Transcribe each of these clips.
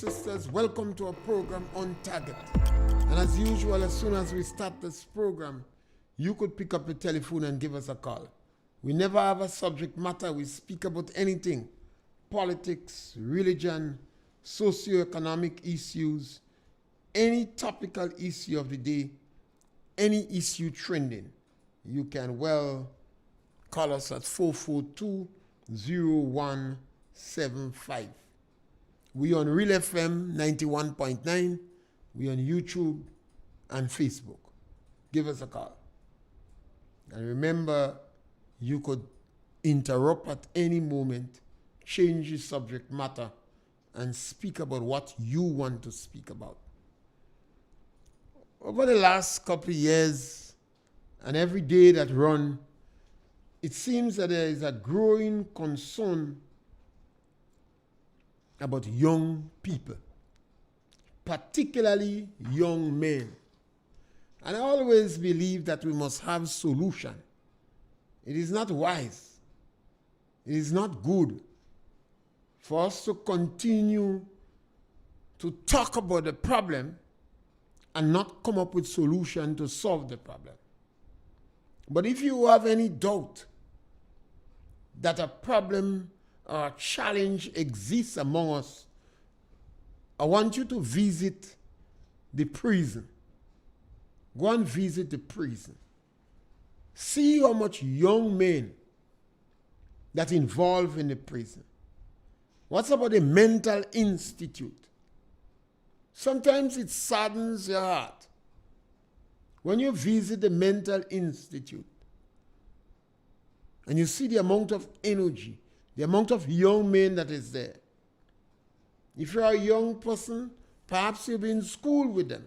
sisters, welcome to our program On Target. And as usual, as soon as we start this program, you could pick up the telephone and give us a call. We never have a subject matter. We speak about anything. Politics, religion, socioeconomic issues, any topical issue of the day, any issue trending. You can call us at 442-0175. We on RealFM 91.9. We on YouTube and Facebook. Give us a call. And remember, you could interrupt at any moment, change the subject matter, and speak about what you want to speak about. Over the last couple of years, and every day that run, it seems that there is a growing concern about young people, particularly young men. And I always believe that we must have solution. It is not wise. It is not good for us to continue to talk about the problem and not come up with solution to solve the problem. But if you have any doubt that a problem or a challenge exists among us, I want you to visit the prison. Go and visit the prison. See how much young men that involved in the prison. What's about the mental institute? Sometimes it saddens your heart when you visit the mental institute and you see the amount of energy, the amount of young men that is there. If you're a young person, perhaps you've been in school with them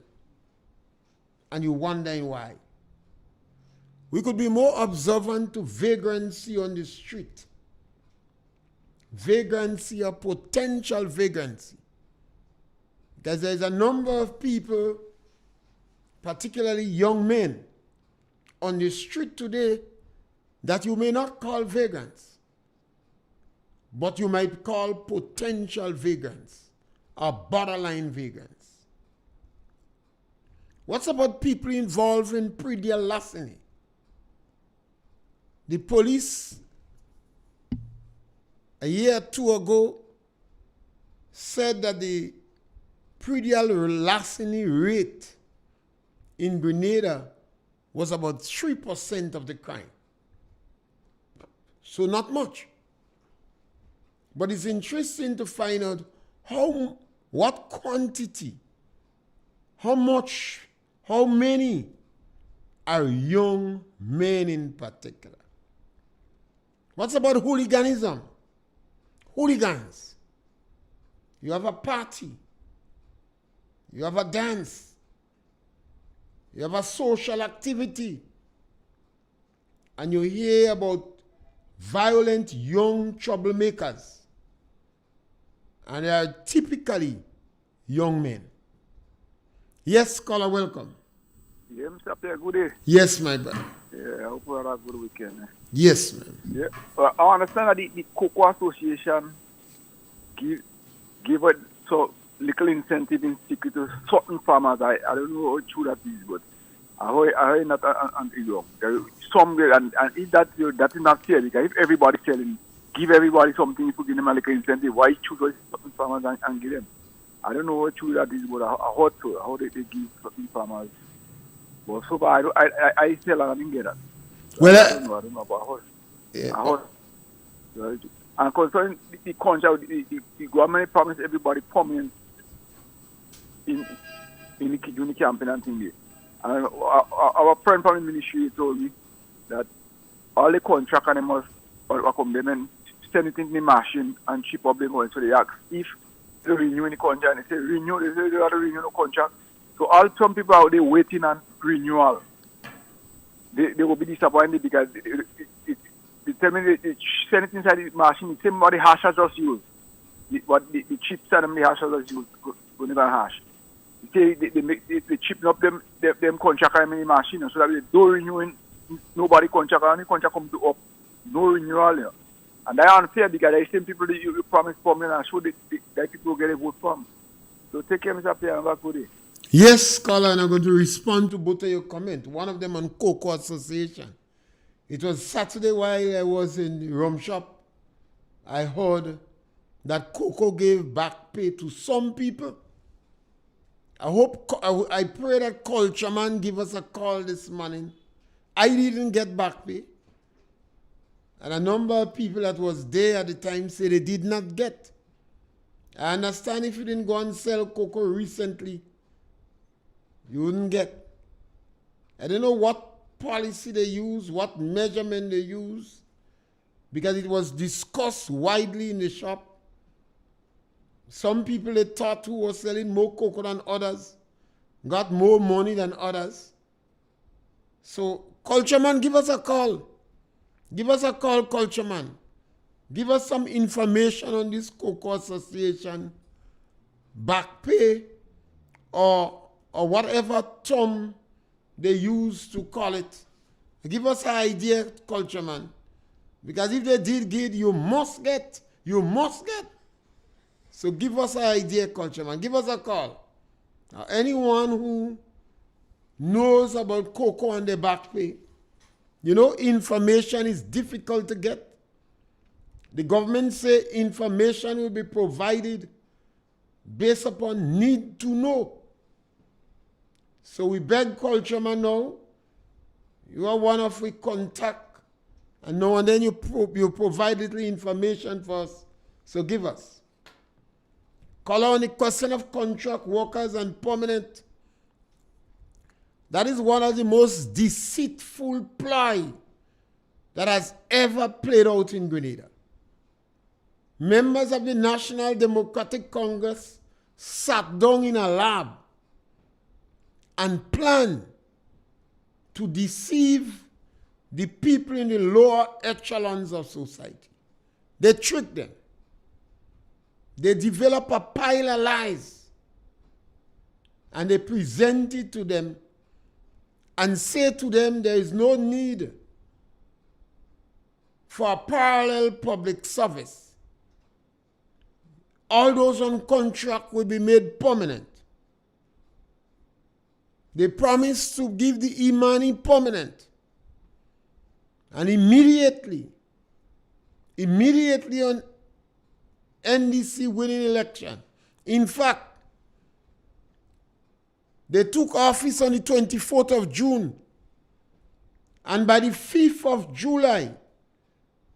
and you're wondering why. We could be more observant to vagrancy on the street. Vagrancy or potential vagrancy. Because there's a number of people, particularly young men, on the street today that you may not call vagrants, but you might call potential vagrants or borderline vagrants. What's about people involved in predial larceny? The police, a year or two ago, said that the predial larceny rate in Grenada was about 3% of the crime. So not much. But it's interesting to find out what quantity, how much, how many are young men in particular. What's about hooliganism? Hooligans. You have a party. You have a dance. You have a social activity. And you hear about violent young troublemakers. And they are typically young men. Yes, caller, welcome. Yeah, Mr. Pierre, good day. Yes, my brother. Yeah, I hope you had a good weekend. Yes, man. Yeah. I understand that the Cocoa Association give it so little incentive in secret to certain farmers. I don't know how true that is, but I heard not and wrong. Some and if that is not fair, because if everybody selling, give everybody something, if you give them a little incentive, why choose certain farmers and give them? I don't know how true that is, but I heard so how they give certain farmers. But so far I still didn't get that. Well, I don't know about horse. Yeah. And concerning the contract, the government promised everybody permanent in the campaign and thing there. And our friend from the ministry told me that all the contract and they must come them and send it in the machine and ship up them going. So they ask if they renew the contract, and they say renew, they say they have to renew the contract. So some people out there waiting on renewal. They will be disappointed because they tell me they send it inside the machine, the same what the hashers just use. The chip send them the hashers just use, go never hash. They chip up them contract in the machine so that they don't renew nobody contract, and the contract comes to up, no renewal. You know. And that's unfair because the same people that you promise permanent and show that people get a vote from. So take care, Mr. Pierre, and have a good day. Yes, caller, and I'm going to respond to both of your comments. One of them on Cocoa Association. It was Saturday while I was in the rum shop. I heard that Cocoa gave back pay to some people. I pray that Culture Man give us a call this morning. I didn't get back pay. And a number of people that was there at the time say they did not get. I understand if you didn't go and sell cocoa recently, you wouldn't get. I don't know what policy they use, what measurement they use, because it was discussed widely in the shop. Some people they thought who were selling more cocoa than others got more money than others. So, Culture Man, give us a call. Give us a call, Culture Man. Give us some information on this Cocoa Association back pay or whatever term they use to call it. Give us an idea, Culture Man. Because if they did get, you must get. You must get. So give us an idea, Culture Man. Give us a call. Now, anyone who knows about cocoa and the back pay, you know, information is difficult to get. The government say information will be provided based upon need to know. So we beg Culture Man now, you are one of we contact, and now and then you provide little information for us. So give us. Call on the question of contract workers and permanent. That is one of the most deceitful ploy that has ever played out in Grenada. Members of the National Democratic Congress sat down in a lab and planned to deceive the people in the lower echelons of society. They tricked them. They developed a pile of lies and they present it to them and say to them there is no need for a parallel public service. All those on contract will be made permanent. They promised to give the e-money permanent. And immediately on NDC winning election, in fact, they took office on the 24th of June. And by the 5th of July,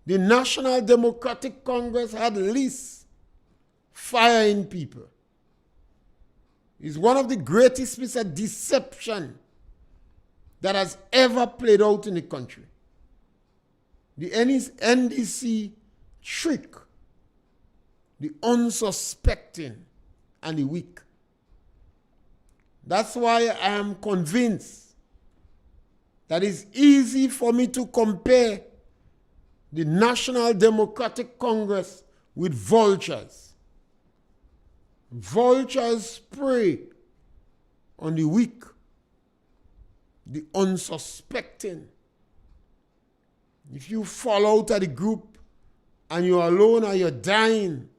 the National Democratic Congress had lists firing people. It's one of the greatest pieces of deception that has ever played out in the country. The NDC trick the unsuspecting and the weak. That's why I am convinced that it's easy for me to compare the National Democratic Congress with vultures. Vultures prey on the weak, the unsuspecting. If you fall out of the group and you're alone or you're dying,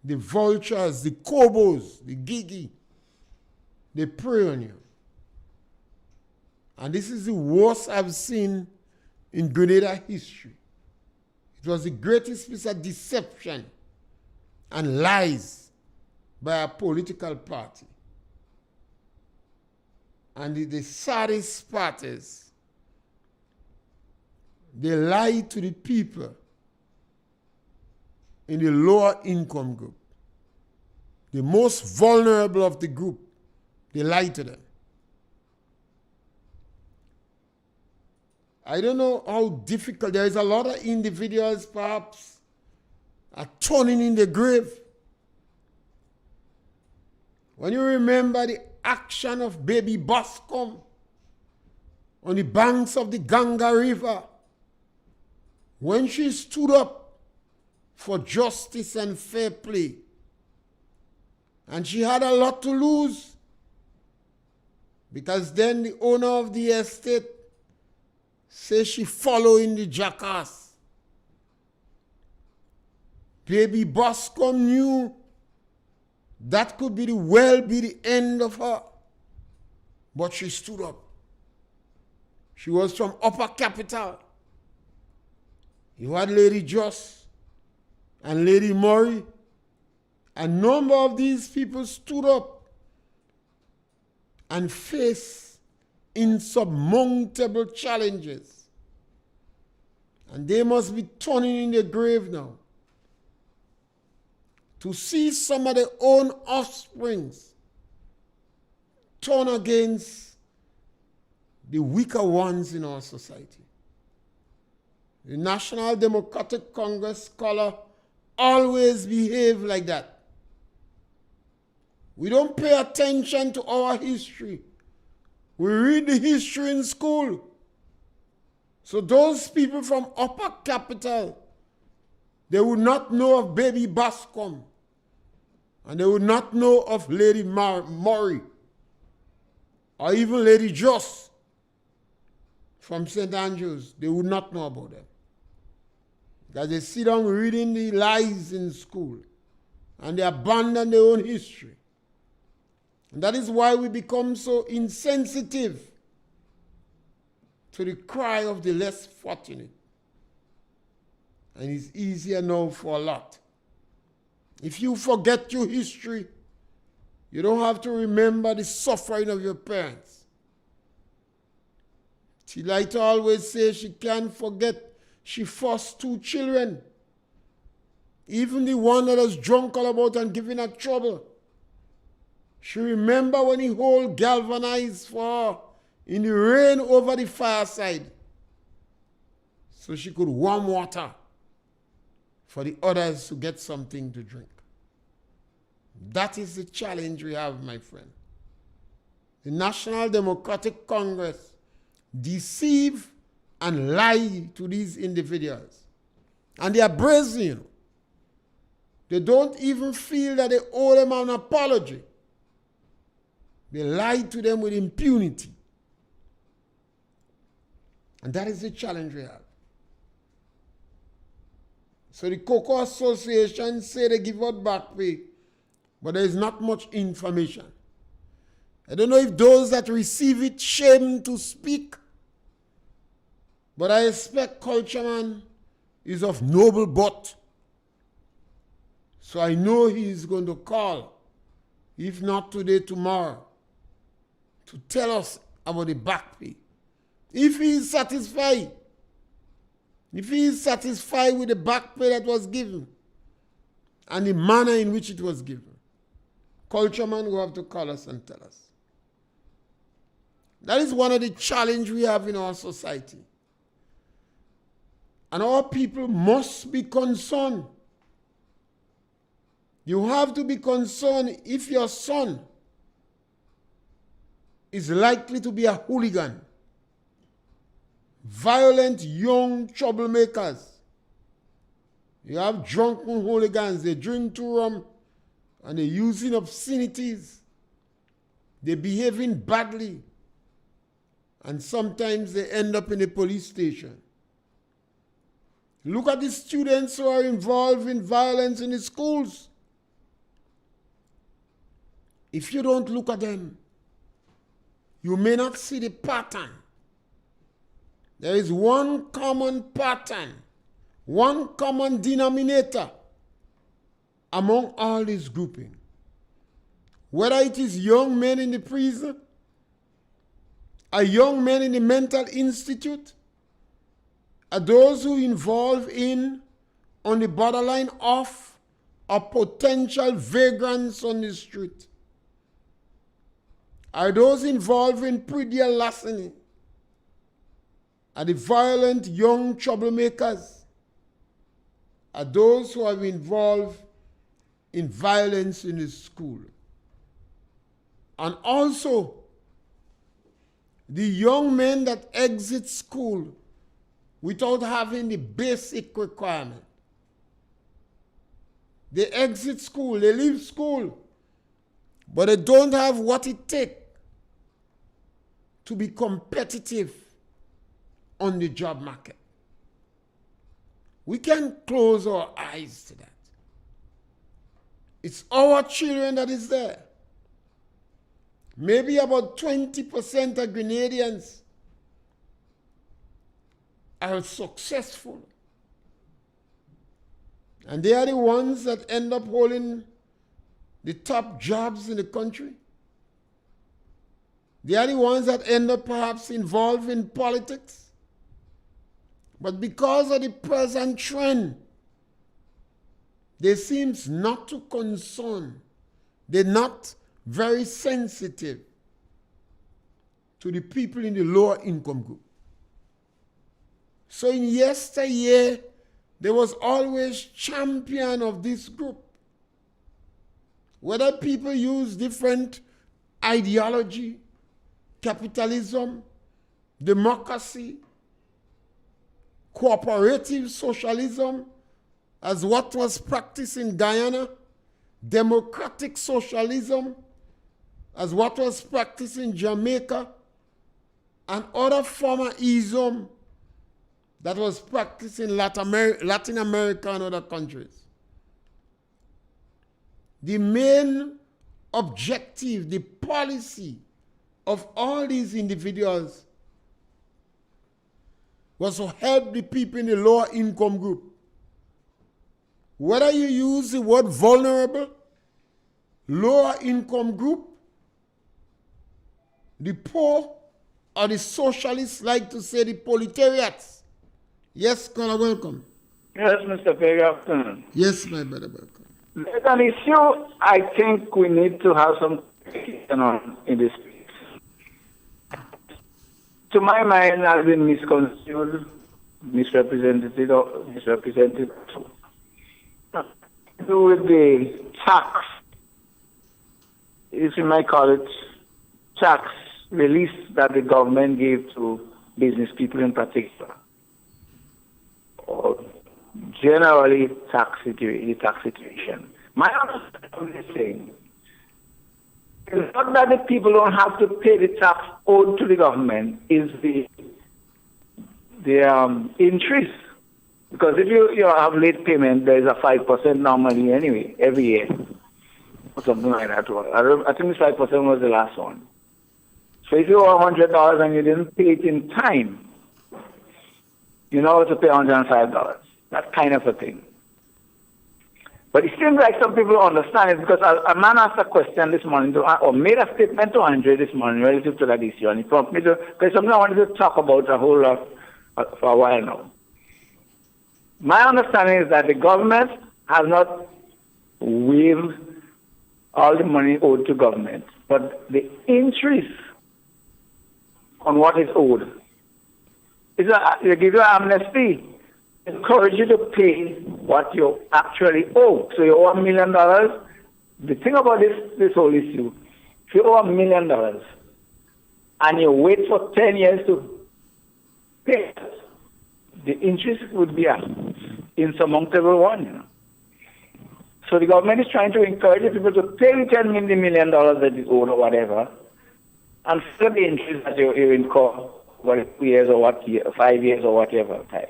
the vultures, the kobos, the gigi, they prey on you. And this is the worst I've seen in Grenada history. It was the greatest piece of deception and lies by a political party. And the saddest part is they lie to the people in the lower income group. The most vulnerable of the group, they lie to them. I don't know how difficult, there is a lot of individuals perhaps are turning in the grave. When you remember the action of baby Boscombe on the banks of the Ganga River, when she stood up for justice and fair play, and she had a lot to lose, because then the owner of the estate says she following the jackass. Baby Boscombe knew That could be the end of her. But she stood up. She was from upper capital. You had Lady Joss and Lady Murray. A number of these people stood up and faced insurmountable challenges. And they must be turning in their grave now to see some of their own offsprings turn against the weaker ones in our society. The National Democratic Congress scholar always behave like that. We don't pay attention to our history. We read the history in school. So those people from upper capital, they would not know of Baby Bascom. And they would not know of Lady Murray. Or even Lady Joss from St. Andrews. They would not know about them. Because they sit down reading the lies in school. And they abandon their own history. And that is why we become so insensitive to the cry of the less fortunate. And it's easier now for a lot. If you forget your history, you don't have to remember the suffering of your parents. Tilita always says she can't forget she forced 2 children. Even the one that was drunk all about and giving her trouble. She remember when he hold galvanized for her in the rain over the fireside so she could warm water for the others to get something to drink. That is the challenge we have, my friend. The National Democratic Congress deceive and lie to these individuals. And they are brazen. They don't even feel that they owe them an apology. They lied to them with impunity. And that is the challenge we have. So the Cocoa Association say they give out back pay, but there is not much information. I don't know if those that receive it shame to speak, but I expect Cultureman is of noble birth. So I know he is going to call, if not today, tomorrow, to tell us about the back pay. If he is satisfied, with the back pay that was given and the manner in which it was given, Cultureman will have to call us and tell us. That is one of the challenges we have in our society. And our people must be concerned. You have to be concerned if your son is likely to be a hooligan. Violent young troublemakers. You have drunken hooligans. They drink too rum and they're using obscenities. They're behaving badly. And sometimes they end up in a police station. Look at the students who are involved in violence in the schools. If you don't look at them, you may not see the pattern. There is one common pattern, one common denominator among all this grouping. Whether it is young men in the prison, a young men in the mental institute, are those who involve in, on the borderline of, or potential vagrants on the street. Are those involved in predial larceny? Are the violent young troublemakers? Are those who are involved in violence in the school? And also, the young men that exit school without having the basic requirement. They exit school, they leave school, but they don't have what it takes to be competitive on the job market. We can close our eyes to that. It's our children that is there. Maybe about 20% of Grenadians are successful. And they are the ones that end up holding the top jobs in the country. They are the ones that end up perhaps involved in politics. But because of the present trend, they seem not to concern. They're not very sensitive to the people in the lower income group. So in yesteryear, there was always champion of this group. Whether people use different ideology, capitalism, democracy, cooperative socialism, as what was practiced in Guyana, democratic socialism, as what was practiced in Jamaica, and other former ism that was practiced in Latin America and other countries. The main objective, the policy of all these individuals was to help the people in the lower income group. Whether you use the word vulnerable, lower income group, the poor, or the socialists like to say the proletariats. Yes, caller, welcome. Yes, Mr. Pierre, good afternoon. Yes, my brother, welcome. There's an issue I think we need to have some clarification on in this case. To my mind, has been misconstrued, misrepresented, or misrepresented. To do with the tax, if you might call it tax release that the government gave to business people in particular, or generally the tax situation. My understanding is saying it's not that the people don't have to pay the tax owed to the government, is the interest. Because if you have late payment, there is a 5% normally anyway, every year, or something like that. I think the 5% was the last one. So if you owe $100 and you didn't pay it in time, you know how to pay $105. That kind of a thing. But it seems like some people understand it, because a man asked a question this morning, or made a statement to Andre this morning relative to that issue, and he prompted me to, because something I wanted to talk about a whole lot for a while now. My understanding is that the government has not waived all the money owed to government, but the interest on what is owed is they give you an amnesty, encourage you to pay what you actually owe. So you owe $1 million. The thing about this whole issue, if you owe $1 million and you wait for 10 years to pay it, the interest would be an insurmountable one, you know. So the government is trying to encourage people to pay the $10 million that is owed or whatever, and for the interest that you incur, what 2 years or what year, 5 years or whatever time.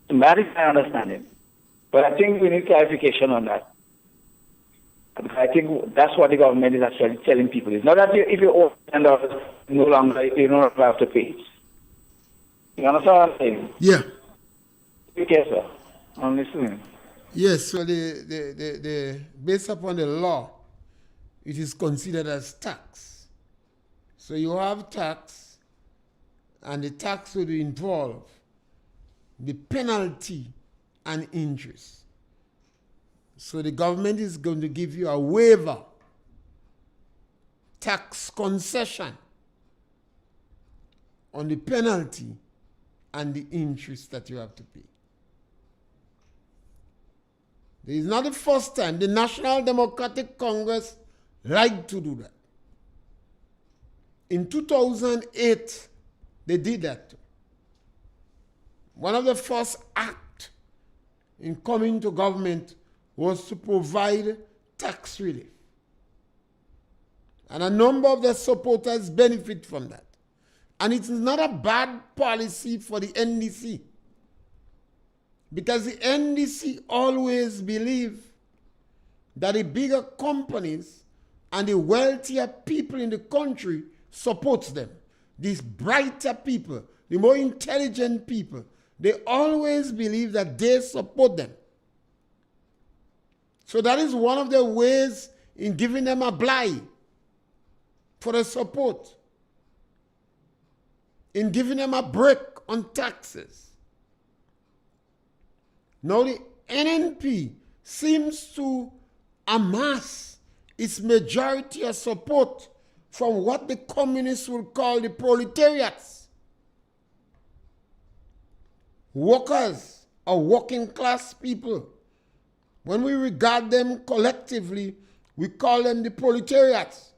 And that is my understanding. But I think we need clarification on that. I think that's what the government is actually telling people. It's not that if you owe $10, no longer have to pay it. You understand what I'm saying? Yeah. Okay, sir. I'm listening. Yes, so the based upon the law, it is considered as tax. So you have tax, and the tax will involve the penalty and interest. So the government is going to give you a waiver, tax concession on the penalty and the interest that you have to pay. This is not the first time. The National Democratic Congress liked to do that. In 2008, they did that. One of the first acts in coming to government was to provide tax relief. And a number of their supporters benefit from that. And it is not a bad policy for the NDC. Because the NDC always believe that the bigger companies and the wealthier people in the country supports them. These brighter people, the more intelligent people, they always believe that they support them. So that is one of the ways in giving them a blight for the support, in giving them a break on taxes. Now the NNP seems to amass its majority of support from what the communists would call the proletariats. Workers or working class people. When we regard them collectively, we call them the proletariats.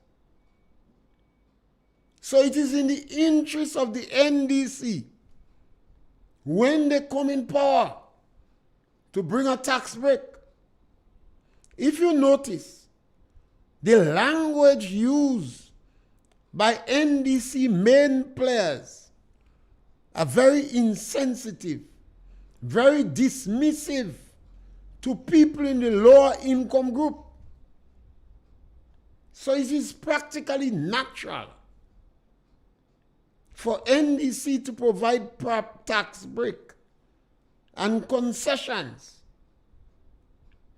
So it is in the interest of the NDC, when they come in power, to bring a tax break. If you notice, the language used by NDC main players are very insensitive, very dismissive to people in the lower income group. So it is practically natural for NDC to provide tax break and concessions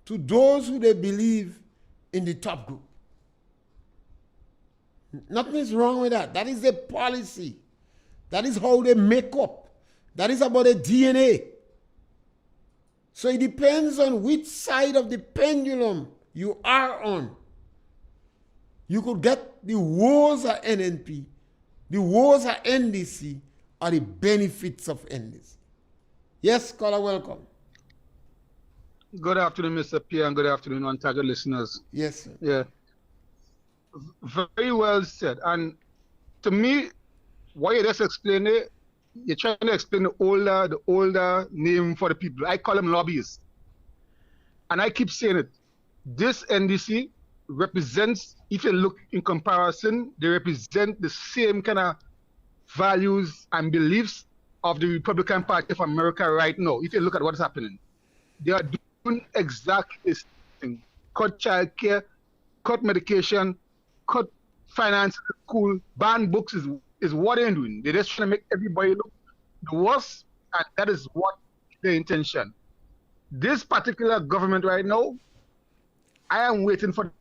to those who they believe in the top group. Nothing is wrong with that. That is the policy. That is how they make up. That is about the DNA. So it depends on which side of the pendulum you are on. You could get the woes of NNP, the woes of NDC, or the benefits of NDC. Yes, caller, welcome. Good afternoon, Mr. Pierre, and good afternoon, on-target listeners. Yes, sir. Yeah. Very well said. And to me, what you just explained it, you're trying to explain the older name for the people. I call them lobbyists. And I keep saying it. This NDC represents, if you look in comparison, they represent the same kind of values and beliefs of the Republican Party of America right now. If you look at what's happening, they are doing exactly this thing. Cut child care, cut medication, cut finance at school, ban books is what they're doing. They're just trying to make everybody look the worst, and that is what their intention. This particular government right now, I am waiting for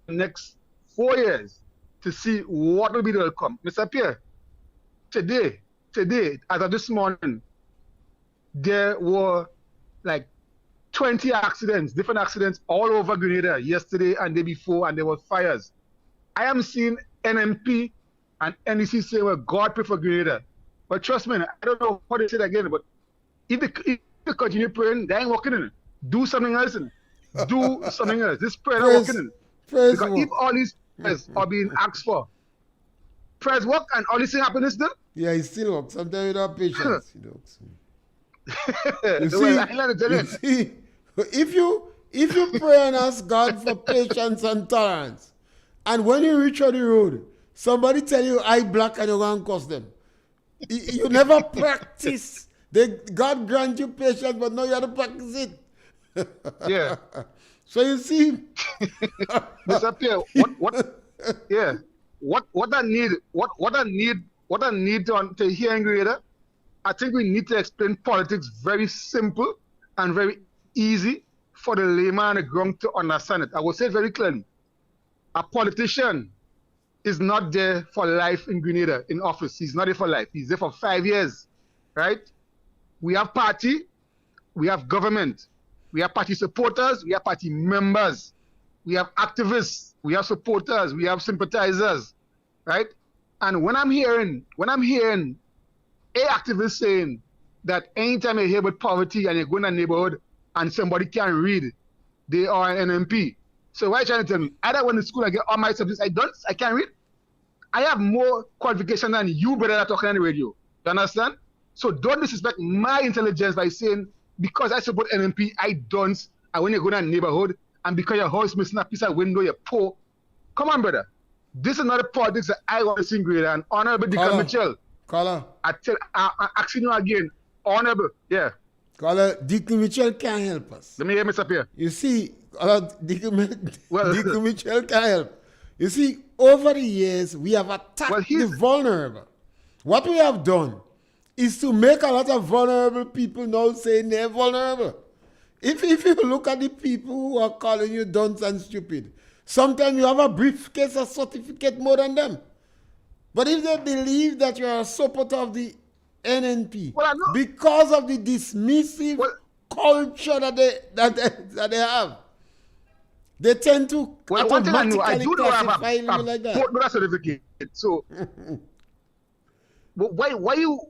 the next 4 years to see what will be the outcome. Mr. Pierre, today, as of this morning, there were like 20 accidents, different accidents all over Grenada yesterday and day before, and there were fires. I am seeing NMP and NEC say, well, God pray for Grenada. But trust me, I don't know how they say that again, but if they continue praying, they ain't working in it. Do something else in it. Do something else. This prayer not working in it. Because if all these prayers are being asked for, prayers work and all these things happen still? Yeah, it still works. Sometimes without patience, it works. If you pray and ask God for patience and tolerance, and when you reach on the road, somebody tell you I black and you're going to cuss them. You never practice. God grant you patience, but now you have to practice it. Yeah. So you see, Mr. Pierre, what I need to hear in Grenada, I think we need to explain politics very simple and very easy for the layman on the ground to understand it. I will say it very clearly. A politician is not there for life in Grenada, in office. He's not there for life. He's there for 5 years, right? We have party, we have government, we have party supporters, we have party members, we have activists, we have supporters, we have sympathizers, right? And when I'm hearing a activist saying that anytime you hear about poverty and you go in a neighborhood and somebody can't read, they are an NMP. So why are you trying to tell me? Either when in school I get all my subjects, I can't read. I have more qualification than you, brother, that talking on the radio. You understand? So don't disrespect my intelligence by saying, because I support NMP, I don't. And when you go in a neighborhood, and because your house missing a piece of window, you're poor. Come on, brother. This is not a politics that I want to see in Grenada. And Honorable Deacon Mitchell. Caller. I'm asking you again. Honorable, yeah. Caller, Deacon Mitchell can't help us. Let me hear Mr. Pierre. You see, Dickie Mitchell can help. You see, over the years, we have attacked the vulnerable. What we have done is to make a lot of vulnerable people now saying they're vulnerable. If you look at the people who are calling you dunce and stupid, sometimes you have a briefcase or certificate more than them. But if they believe that you are a supporter of the NNP, because of the dismissive culture that they have, they tend to automatically classify you like that. That certificate. So, but why you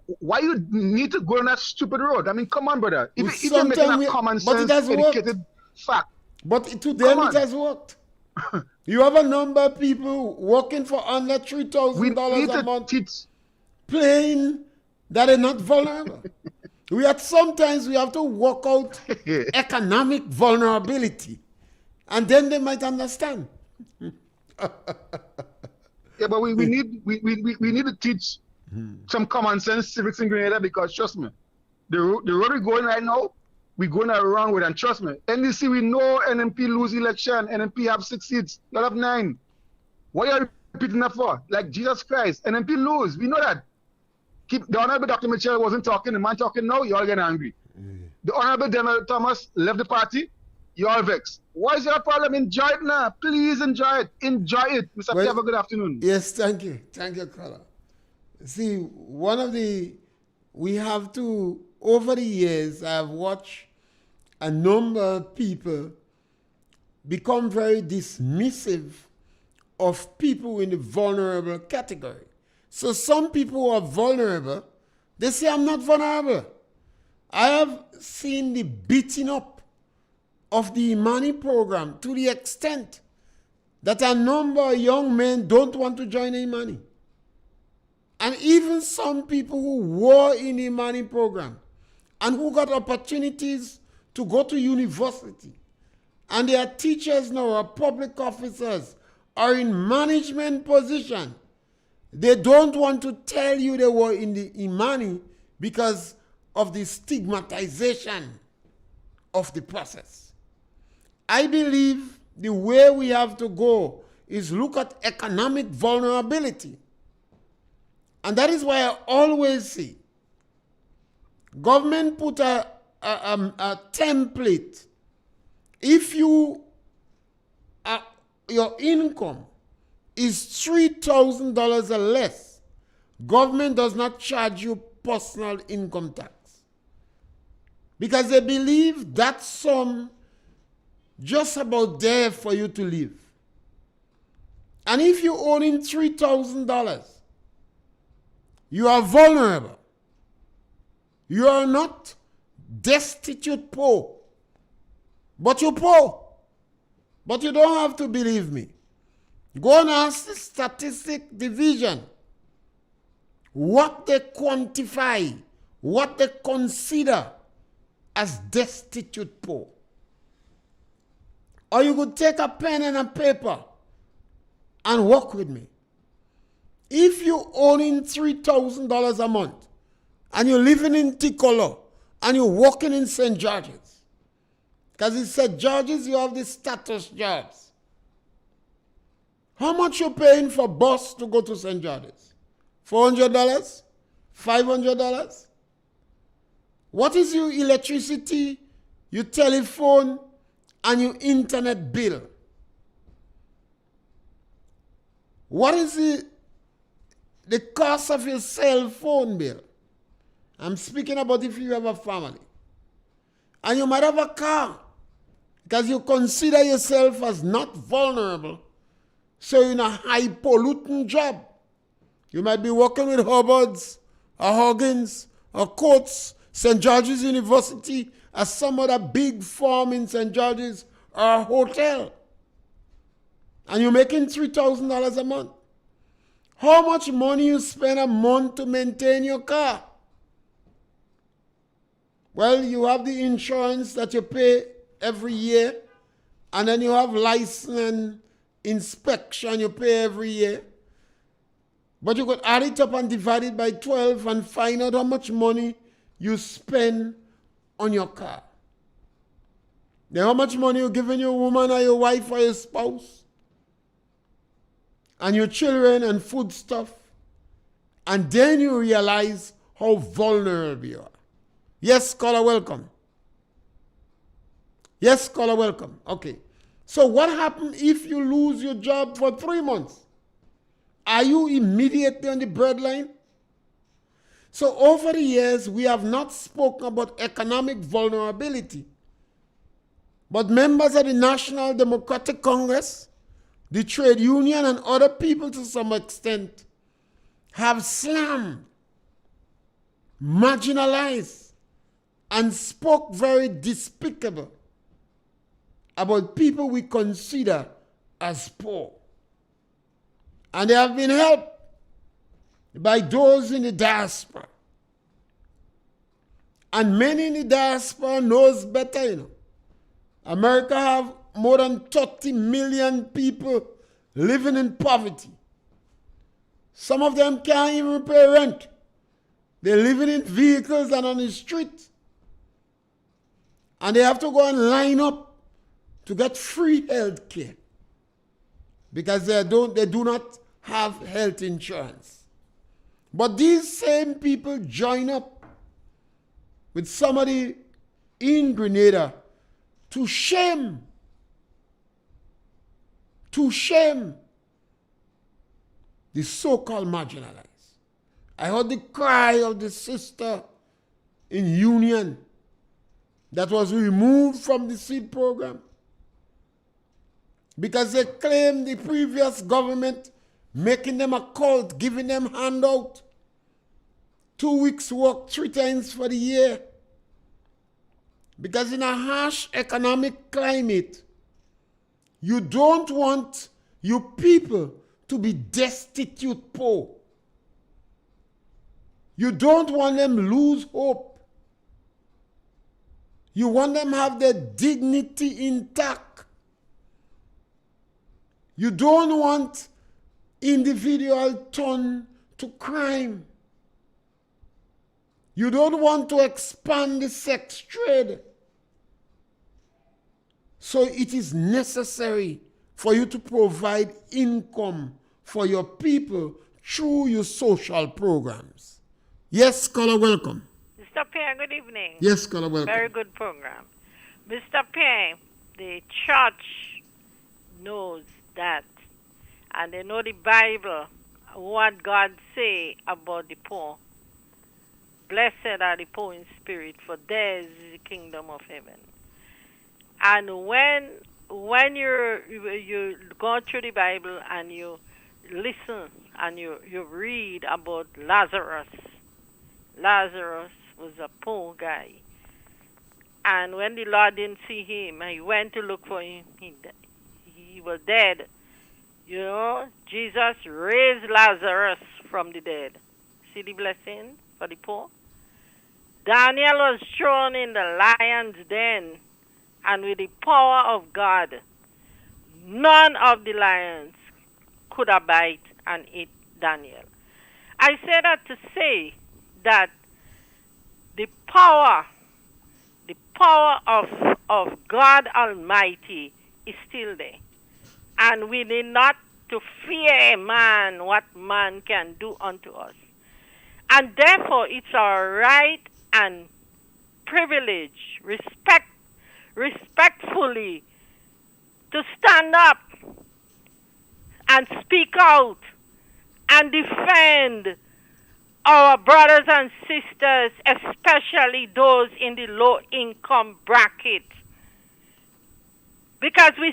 need to go on that stupid road? I mean, come on, brother. If you're making a common sense, educated fact. But to them it has worked. You have a number of people working for under $3,000 a month, playing that are not vulnerable. Sometimes we have to work out economic vulnerability, and then they might understand. Yeah, but we need to teach some common sense civics in Grenada, because trust me, the road we're going right now, we're going around with, and trust me, NDC, we know NNP lose election, NNP have 6 seats, y'all have 9. What are you repeating that for? Like Jesus Christ, NNP lose, we know that. The Honorable Dr. Mitchell wasn't talking, the man talking now, you all get angry. The Honorable Daniel Thomas left the party, you all vexed. What is your problem? Enjoy it now. Please enjoy it. Enjoy it. Mr. Pierre, have a good afternoon. Yes, thank you. Thank you, caller. See, we have to, over the years, I've watched a number of people become very dismissive of people in the vulnerable category. So some people who are vulnerable, they say, I'm not vulnerable. I have seen the beating up of the Imani program to the extent that a number of young men don't want to join the Imani. And even some people who were in the Imani program and who got opportunities to go to university, and they are teachers now, or public officers, are in management position, they don't want to tell you they were in the Imani because of the stigmatization of the process. I believe the way we have to go is look at economic vulnerability. And that is why I always say, government put a template. If your income is $3,000 or less, government does not charge you personal income tax. Because they believe that sum just about there for you to live. And if you own in $3,000, you are vulnerable. You are not destitute poor. But you're poor. But you don't have to believe me. Go and ask the statistic division what they quantify, what they consider as destitute poor. Or you could take a pen and a paper and work with me. If you own in $3,000 a month and you're living in Ticolo and you're working in St. George's, because in St. George's you have the status jobs. How much you paying for bus to go to St. George's? $400? $500? What is your electricity, your telephone, and your internet bill? What is the cost of your cell phone bill? I'm speaking about if you have a family. And you might have a car because you consider yourself as not vulnerable. So you're in a high pollutant job. You might be working with Hubbards or Huggins or Coates, St. George's University, or some other big firm in St. George's or a hotel. And you're making $3,000 a month. How much money you spend a month to maintain your car? Well, you have the insurance that you pay every year, and then you have license and inspection you pay every year. But you could add it up and divide it by 12 and find out how much money you spend on your car. Then how much money you giving your woman or your wife or your spouse? And your children and food stuff. And then you realize how vulnerable you are. Yes, caller, welcome. Yes, caller, welcome. Okay. So what happens if you lose your job for 3 months? Are you immediately on the breadline? So over the years, we have not spoken about economic vulnerability. But members of the National Democratic Congress, the trade union, and other people to some extent have slammed, marginalized, and spoke very despicable about people we consider as poor. And they have been helped by those in the diaspora. And many in the diaspora knows better, you know. America have more than 30 million people living in poverty. Some of them can't even pay rent. They're living in vehicles and on the street. And they have to go and line up to get free health care because they do not have health insurance. But these same people join up with somebody in Grenada to shame the so-called marginalized. I heard the cry of the sister in Union that was removed from the seed program because they claimed the previous government making them a cult, giving them handout, 2 weeks work 3 times for the year. Because in a harsh economic climate, you don't want your people to be destitute poor. You don't want them lose hope. You want them have their dignity intact. You don't want individual turn to crime. You don't want to expand the sex trade. So it is necessary for you to provide income for your people through your social programs. Yes, caller, welcome. Mr. Pierre, good evening. Yes, caller, welcome. Very good program. Mr. Pierre, the church knows that, and they know the Bible, what God say about the poor. Blessed are the poor in spirit, for theirs is the kingdom of heaven. And when you go through the Bible and you listen and you read about Lazarus. Lazarus was a poor guy. And when the Lord didn't see him, he went to look for him. He was dead. You know, Jesus raised Lazarus from the dead. See the blessing for the poor? Daniel was thrown in the lion's den, and with the power of God, none of the lions could abide and eat Daniel. I say that to say that the power of God Almighty is still there. And we need not to fear man, what man can do unto us. And therefore, it's our right and privilege, respectfully, to stand up and speak out and defend our brothers and sisters, especially those in the low-income bracket. Because we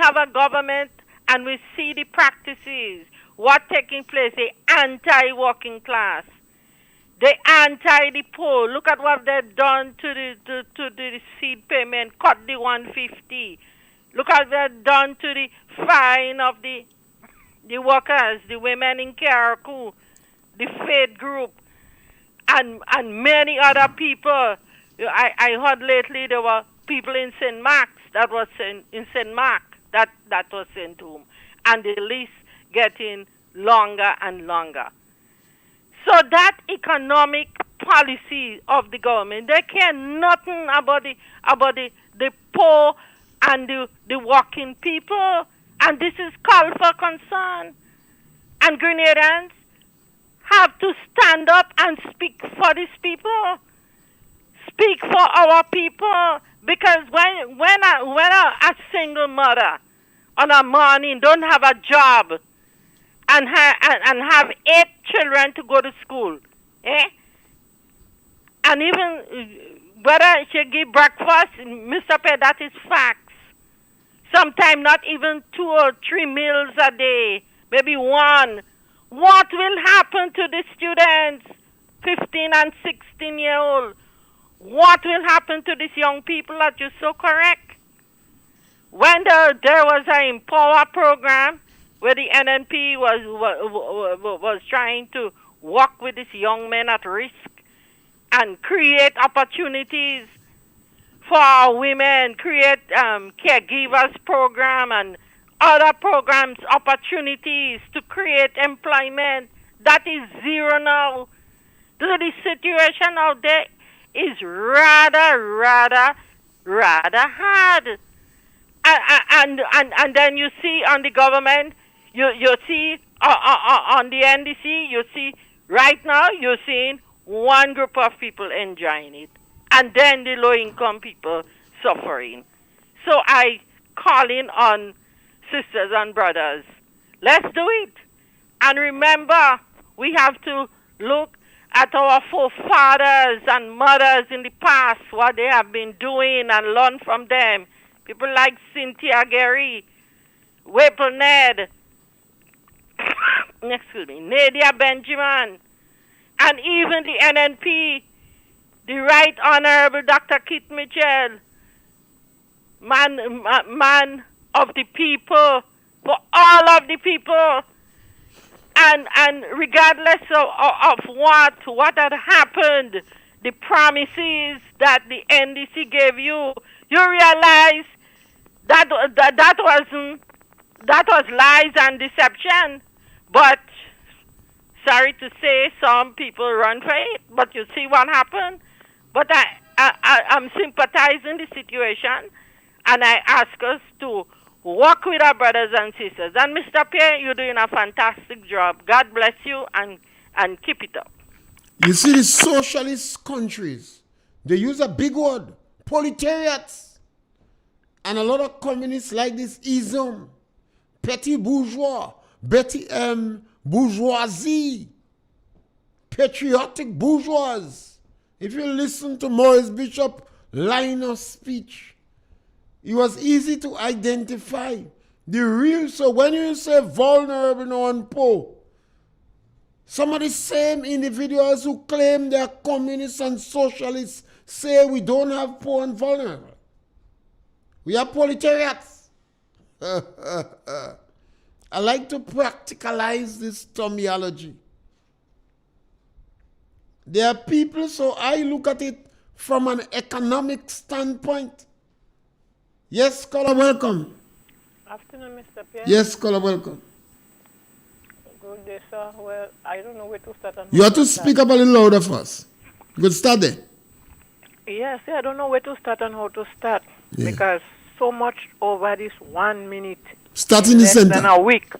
have a government and we see the practices, what taking place, the anti-working class, the anti the poor. Look at what they've done to the seed payment, cut the 150. Look at what they've done to the fine of the workers, the women in Karakou, the faith group, and many other people. I heard lately there were people in St. Mark's that was in St. Mark that was sent home, and the list getting longer and longer. So that economic policy of the government. They care nothing about the poor and the working people. And this is call for concern. And Grenadians have to stand up and speak for these people. Speak for our people. Because when a single mother on a morning don't have a job and have 8 children to go to school, and even whether she give breakfast, Mr. Pierre, that is facts. Sometimes not even 2 or 3 meals a day, maybe 1. What will happen to the students, 15 and 16-year-old? What will happen to these young people that you're so correct? When there was an Empower program where the NNP was trying to work with these young men at risk and create opportunities for our women, create caregivers program and other programs, opportunities to create employment. That is zero now. The situation out there is rather hard. And then you see on the government, you see on the NDC, you see right now you're seeing one group of people enjoying it, and then the low-income people suffering. So I call in on sisters and brothers, let's do it. And remember, we have to look at our forefathers and mothers in the past, what they have been doing, and learn from them. People like Cynthia Gary, Whipple Ned, Nadia Benjamin, and even the NNP, the Right Honorable Dr. Keith Mitchell, man of the people, for all of the people. And regardless of what had happened, the promises that the NDC gave you, you realize that was lies and deception. But sorry to say, some people run for it. But you see what happened. But I'm sympathizing the situation, and I ask us to work with our brothers and sisters. And Mr. Pierre, you're doing a fantastic job. God bless you and keep it up. You see, the socialist countries, they use a big word, proletariats. And a lot of communists like this ism, petty bourgeois, bourgeoisie, patriotic bourgeois. If you listen to Maurice Bishop's line of speech, it was easy to identify the real. So when you say vulnerable and poor, some of the same individuals who claim they are communists and socialists say we don't have poor and vulnerable. We are proletariats. I like to practicalize this terminology. There are people, so I look at it from an economic standpoint. Yes, caller, welcome. Afternoon, Mr. Pierre. Yes, caller, welcome. Good day, sir. Well, I don't know where to start. You have to speak up a little louder first. You could start there. Yes, I don't know where to start and how to start. Yeah. Because so much over this 1 minute. Start in the center. Less than a week.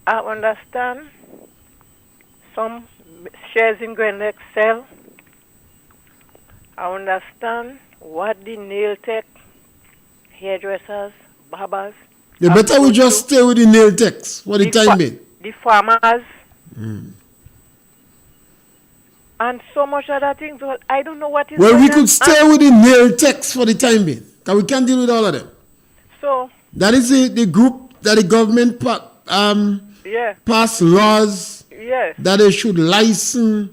I understand some shares in Grenlex sell. I understand what the nail tech, hairdressers, barbers. You better we just stay with the nail techs for the time being. The farmers. And so much other things. Well, I don't know what is Well, going we on. could stay with the nail techs for the time being. Because we can't deal with all of them. So, That is the group that the government passed laws yes. that they should license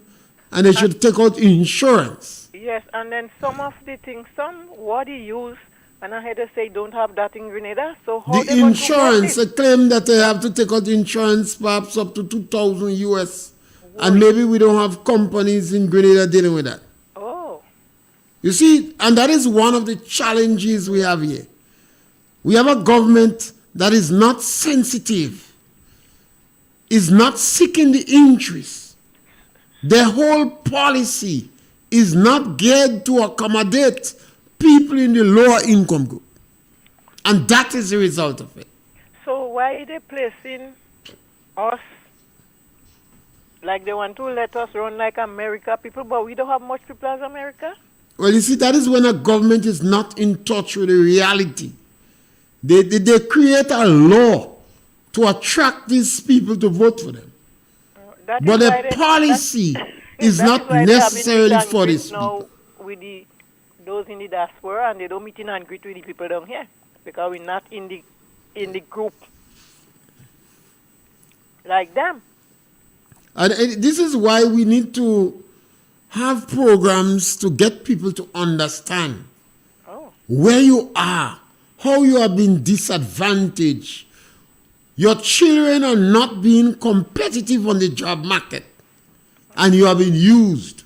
and they should take out insurance. Yes, and then some of the things, some what he use, and I had to say don't have that in Grenada. So how The insurance, they claim that they have to take out insurance perhaps up to 2,000 US. And maybe we don't have companies in Grenada dealing with that. Oh. You see, and that is one of the challenges we have here. We have a government that is not sensitive, is not seeking the interest, The whole policy is not geared to accommodate people in the lower income group. And that is the result of it. So why are they placing us like they want to let us run like America people, but we don't have much people as America? Well, you see, that is when a government is not in touch with the reality. They create a law to attract these people to vote for them. But the policy is not necessarily for these people. With those in the diaspora, and they don't meet in and greet with the people down here because we're not in the group like them. And this is why we need to have programs to get people to understand where you are, how you are being disadvantaged. Your children are not being competitive on the job market, and you are being used.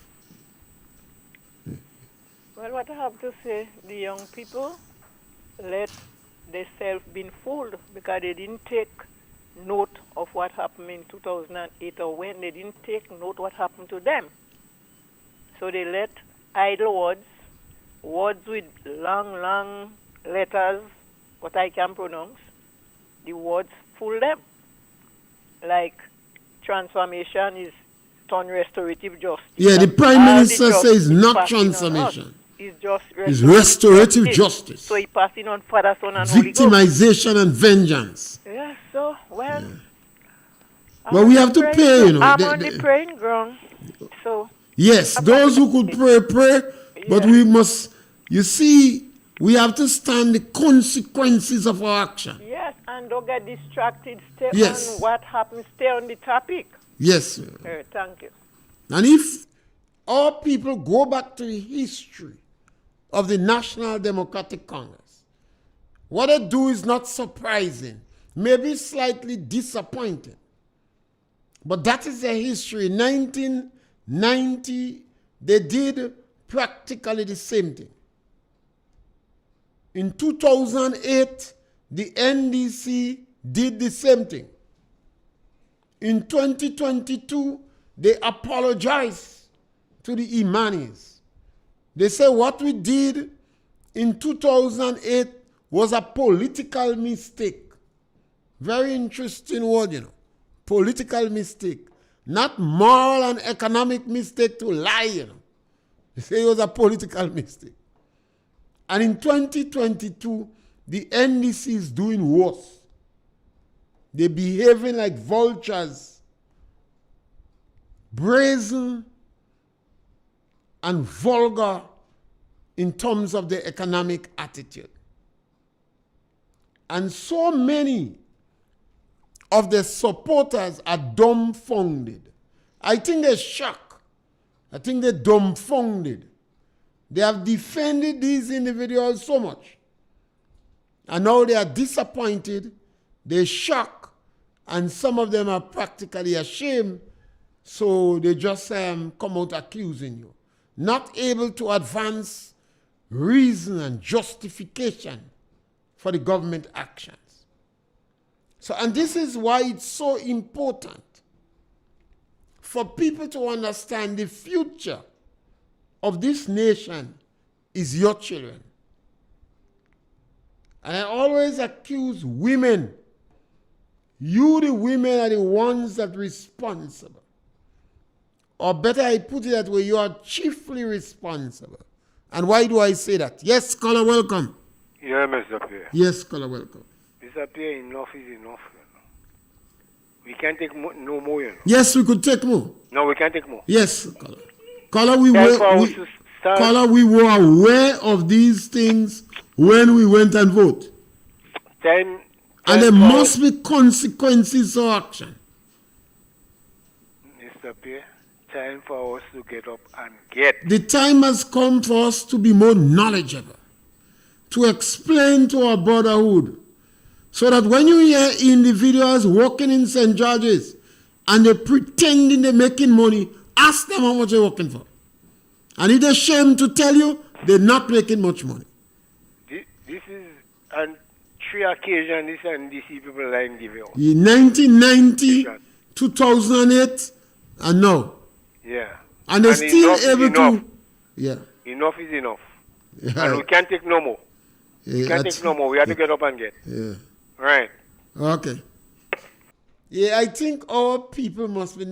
Well, what I have to say, the young people let themselves be fooled because they didn't take note of what happened in 2008, or when they didn't take note what happened to them. So they let idle words with long letters, what I can pronounce, the words fool them. Like transformation is turn restorative justice. Yeah, the Prime Minister says not transformation. It's restorative justice. So he passing on Father, Son, and Holy Ghost. Victimization and vengeance. Yeah, so, well... But we have to pay, you know. I'm on the praying ground, so... Yes, those who could pray, but we must, you see, we have to stand the consequences of our action. Yes, and don't get distracted. Stay on what happens, stay on the topic. Yes. Thank you. And if all people go back to the history of the National Democratic Congress, what they do is not surprising, maybe slightly disappointing. But that is their history. 1990, they did practically the same thing. In 2008, the NDC did the same thing. In 2022, they apologized to the Imanis. They say what we did in 2008 was a political mistake. Very interesting word, you know. Political mistake. Not moral and economic mistake to lie, you know. They say it was a political mistake. And in 2022, the NDC is doing worse. They're behaving like vultures, brazen and vulgar in terms of their economic attitude. And so many of their supporters are dumbfounded. I think they're shocked. I think they're dumbfounded. They have defended these individuals so much. And now they are disappointed, they're shocked, and some of them are practically ashamed, so they just come out accusing you. Not able to advance reason and justification for the government actions. So, and this is why it's so important for people to understand the future of this nation is your children. And I always accuse women. You, the women, are the ones that are responsible. Or better, I put it that way, you are chiefly responsible. And why do I say that? Yes, caller, welcome. Yeah, Mr. Pierre. Yes, caller, welcome. Mr. Pierre, enough is enough. We can't take no more, you know. Yes, we could take more. No, we can't take more. Yes, caller. Caller, we were aware of these things when we went and vote. And there must be consequences to action. Mr. Pierre, time for us to get up and get. The time has come for us to be more knowledgeable, to explain to our brotherhood, so that when you hear individuals working in St. George's and they're pretending they're making money, ask them how much they're working for. And if they're ashamed to tell you, they're not making much money. This is on 3 occasions this NDC people lying give you. In 1990, 2008, and now. Yeah. And they're still enough is able enough. to. Yeah. Enough is enough. Yeah. And we can't take no more. We can't take no more. We have to get up and get. Yeah. Right. Okay. Yeah, I think our people must be.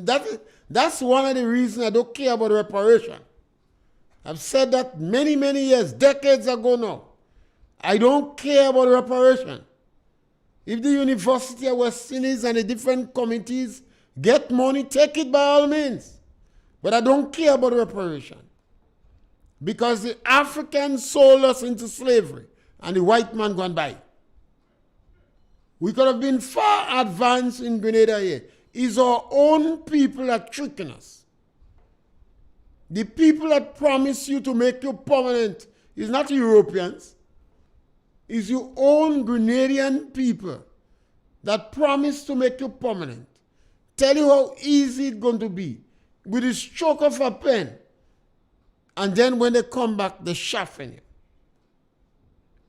That's one of the reasons I don't care about reparation. I've said that many, many years, decades ago now. I don't care about reparation. If the University of West Indies and the different committees get money, take it by all means. But I don't care about reparation. Because the Africans sold us into slavery and the white man gone by. We could have been far advanced in Grenada here. It's our own people that are tricking us. The people that promise you to make you permanent is not Europeans. It's your own Grenadian people that promise to make you permanent. Tell you how easy it's going to be with the stroke of a pen. And then when they come back, they sharpen you.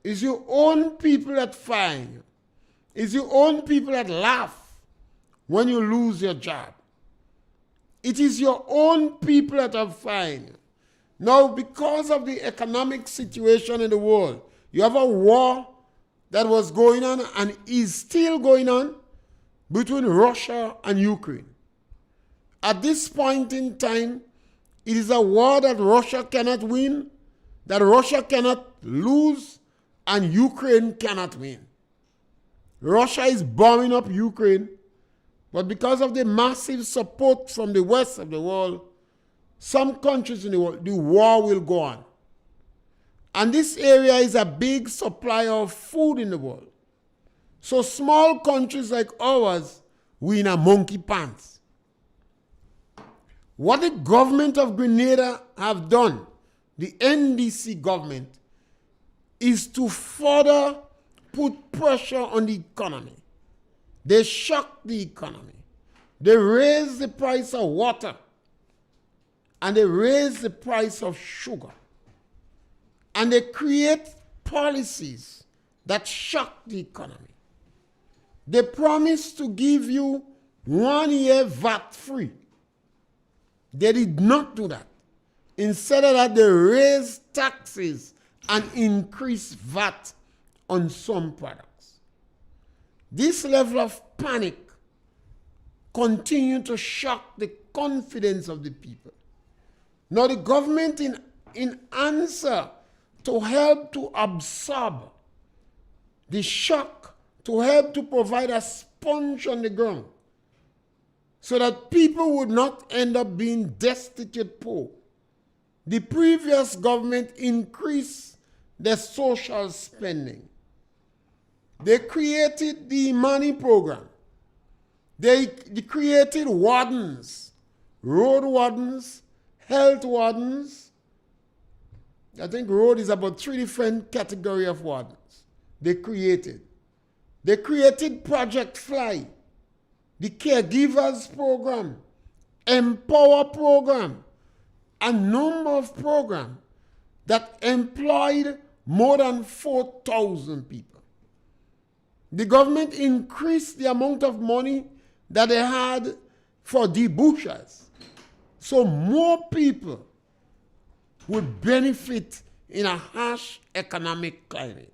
It's your own people that find you. It's your own people that laugh when you lose your job. It is your own people that are fine. Now, because of the economic situation in the world, you have a war that was going on and is still going on between Russia and Ukraine. At this point in time, it is a war that Russia cannot win, that Russia cannot lose, and Ukraine cannot win. Russia is bombing up Ukraine, but because of the massive support from the West of the world, some countries in the world, the war will go on. And this area is a big supplier of food in the world. So small countries like ours, we in a monkey pants. What the government of Grenada have done, the NDC government, is to further put pressure on the economy. They shock the economy. They raise the price of water. And they raise the price of sugar. And they create policies that shock the economy. They promise to give you 1 year VAT free. They did not do that. Instead of that, they raised taxes and increased VAT on some products. This level of panic continues to shock the confidence of the people. Now the government, in answer to help to absorb the shock, to help to provide a sponge on the ground, so that people would not end up being destitute poor, the previous government increased their social spending. They created the money program. They created wardens, road wardens, health wardens. I think road is about 3 different categories of wardens. They created Project Fly, the caregivers program, Empower program, a number of programs that employed more than 4,000 people. The government increased the amount of money that they had for debushers, so more people would benefit in a harsh economic climate.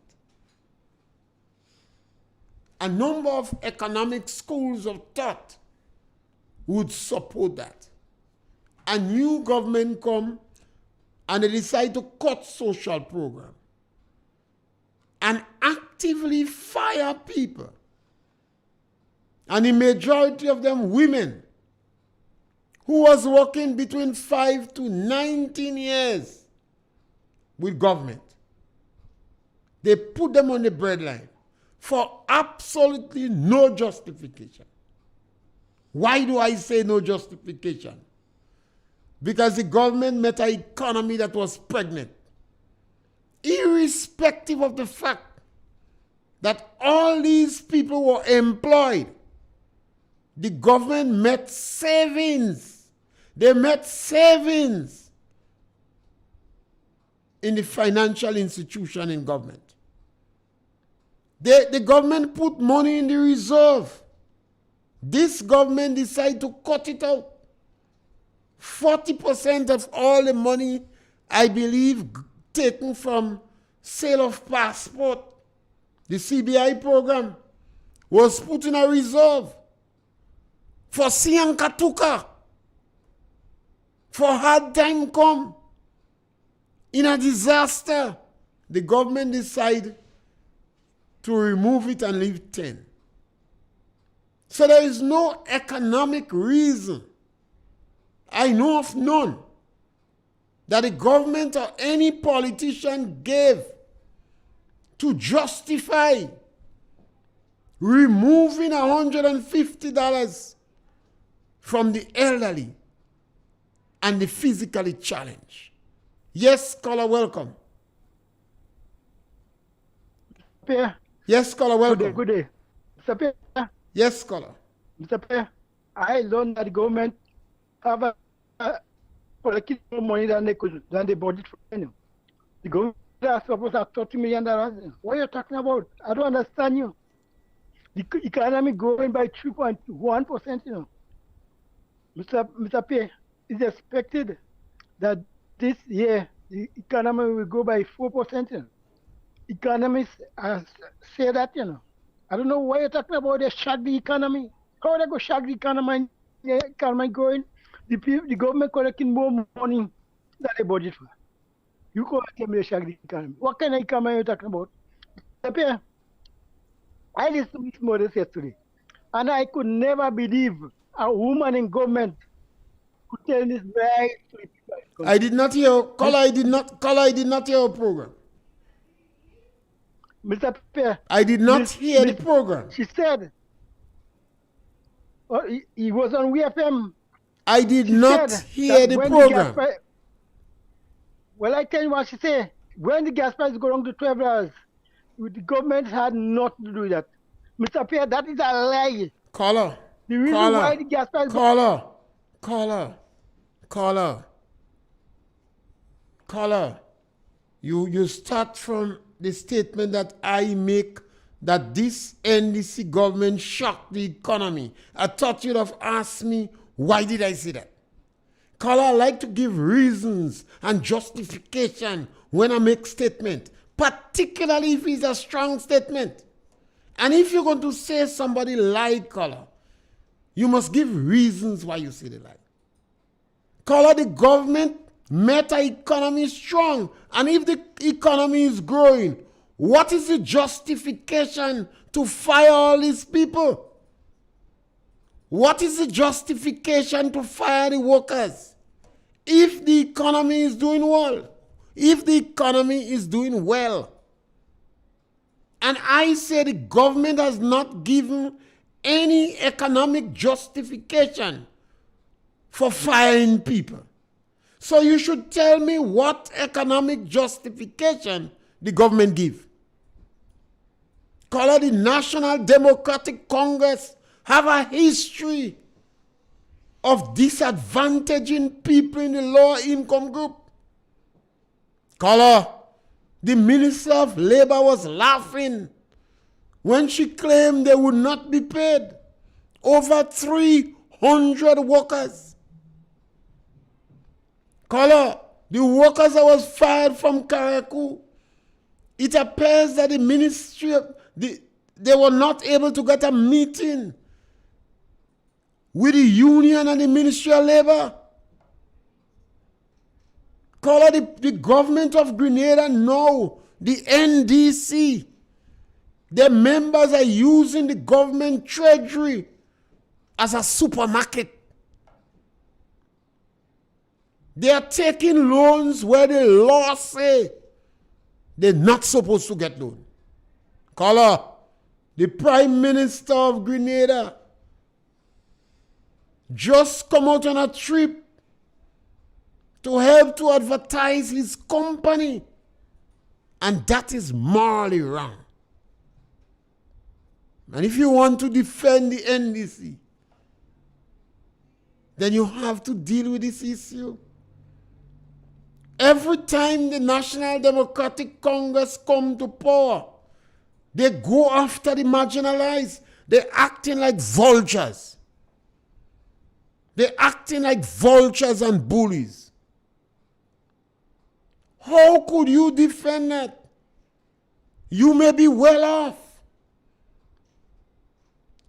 A number of economic schools of thought would support that. A new government come and they decide to cut social program and actively fire people. And the majority of them women who was working between 5 to 19 years with government. They put them on the breadline for absolutely no justification. Why do I say no justification? Because the government met an economy that was pregnant. Irrespective of the fact that all these people were employed, the government met savings. They met savings in the financial institution in government. The government put money in the reserve. This government decided to cut it out 40% of all the money, I believe, taken from sale of passport, the CBI program, was put in a reserve for Siankatuka, for hard time come. In a disaster, the government decided to remove it and leave 10. So there is no economic reason, I know of none, that the government or any politician gave to justify removing $150 from the elderly and the physically challenged. Yes, caller, welcome. Pierre. Yes, caller, welcome. Good day. Mr. Pierre. Yes, caller. Mr. Pierre, I learned that the government have collected more money than they budget for. The government is supposed to have $30 million. What are you talking about? I don't understand you. The economy growing by 3.1%, Mr. Pierre, it's expected that this year the economy will grow by 4%. Economists say that, I don't know why you're talking about they shock the economy. How they go shock the economy growing? The government collecting more money than they budget for. You can't tell me they shock the economy. What kind of economy are you talking about? Mr. Pierre, I listened to this model yesterday, and I could never believe a woman in government could tell this very story. I did not hear, caller, I did not hear a program. Mr. Pierre. I did not hear the program. She said, he was on RealFM. I did not hear the program. Well, I tell you what she said. When the gas price go down to $12, the government had nothing to do with that. Mr. Pierre, that is a lie. Caller. The reason why the gas price... Caller. You start from the statement that I make that this NDC government shocked the economy. I thought you'd have asked me, why did I say that? Caller, I like to give reasons and justification when I make statement, particularly if it's a strong statement. And if you're going to say somebody lied, caller, you must give reasons why you say they lied. Caller, the government meta economy is strong. And if the economy is growing, what is the justification to fire all these people? What is the justification to fire the workers? If the economy is doing well, and I say the government has not given any economic justification for firing people. So you should tell me what economic justification the government give. Call it the National Democratic Congress have a history of disadvantaging people in the lower income group. Caller, the Minister of Labor was laughing when she claimed they would not be paid. Over 300 workers. Caller, the workers that was fired from Karakou, it appears that the ministry, they were not able to get a meeting with the union and the Ministry of Labor. Caller, the government of Grenada know the NDC. Their members are using the government treasury as a supermarket. They are taking loans where the law say they're not supposed to get loan. Caller, the Prime Minister of Grenada just come out on a trip to help to advertise his company. And that is morally wrong. And if you want to defend the NDC, then you have to deal with this issue. Every time the National Democratic Congress come to power, they go after the marginalized. They're acting like vultures. They're acting like vultures and bullies. How could you defend that? You may be well off.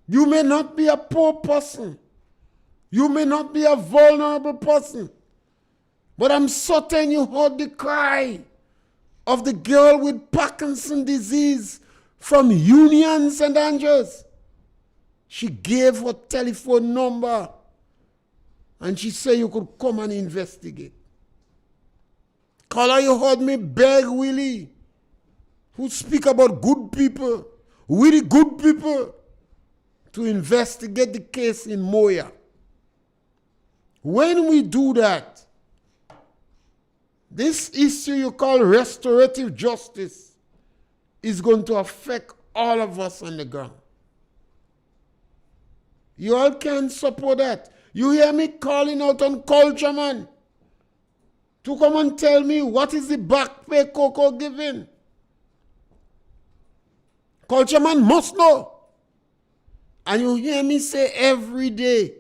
You may not be a poor person. You may not be a vulnerable person. But I'm certain you heard the cry of the girl with Parkinson's disease from Union St. Andrews. She gave her telephone number and she said you could come and investigate. Caller, you heard me beg Willie, who speak about good people, really good people, to investigate the case in Moya. When we do that, this issue you call restorative justice is going to affect all of us on the ground. You all can support that. You hear me calling out on Culture Man to come and tell me what is the back pay Cocoa giving. Culture Man must know. And you hear me say every day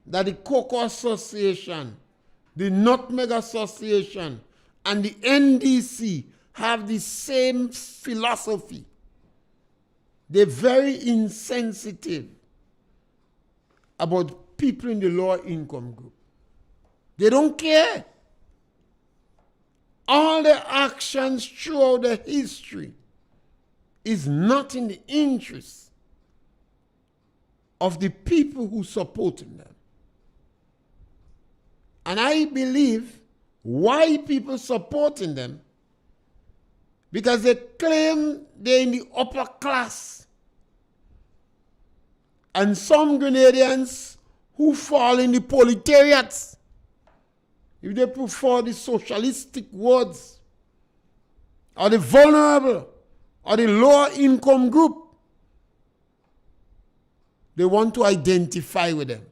that the Cocoa Association, the Nutmeg Association, and the NDC have the same philosophy. They're very insensitive about people in the lower income group. They don't care. All the actions throughout the history is not in the interest of the people who supported them. And I believe why people supporting them, because they claim they're in the upper class. And some Grenadians who fall in the proletariats, if they prefer the socialistic words, or the vulnerable, or the lower income group, they want to identify with them.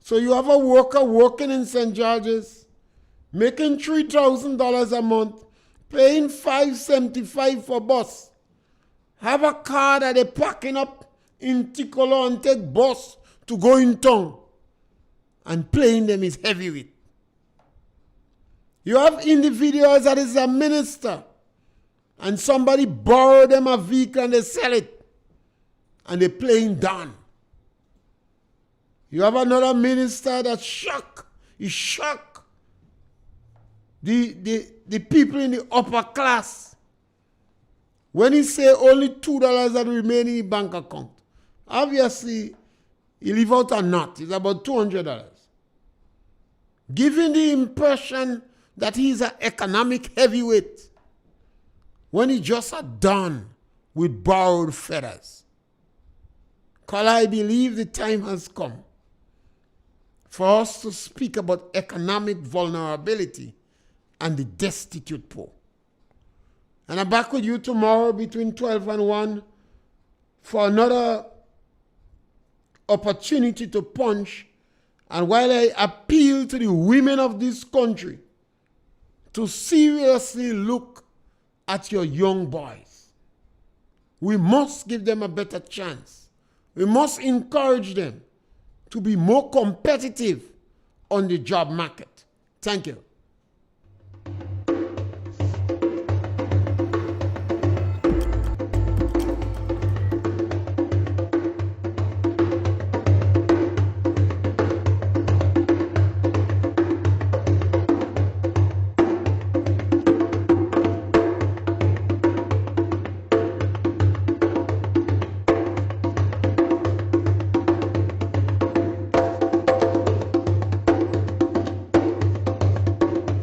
So you have a worker working in St. George's, making $3,000 a month, paying $5.75 for bus, have a car that they're packing up in Ticolo and take bus to go in town, and playing them is heavyweight. You have individuals that is a minister, and somebody borrow them a vehicle and they sell it, and they're playing down. You have another minister that shock the people in the upper class when he say only $2 that remain in the bank account. Obviously, he leave out a knot. It's about $200. Giving the impression that he's an economic heavyweight when he just done with borrowed feathers. Because I believe the time has come for us to speak about economic vulnerability and the destitute poor. And I'm back with you tomorrow between 12 and 1 for another opportunity to punch. And while I appeal to the women of this country to seriously look at your young boys, we must give them a better chance. We must encourage them to be more competitive on the job market. Thank you.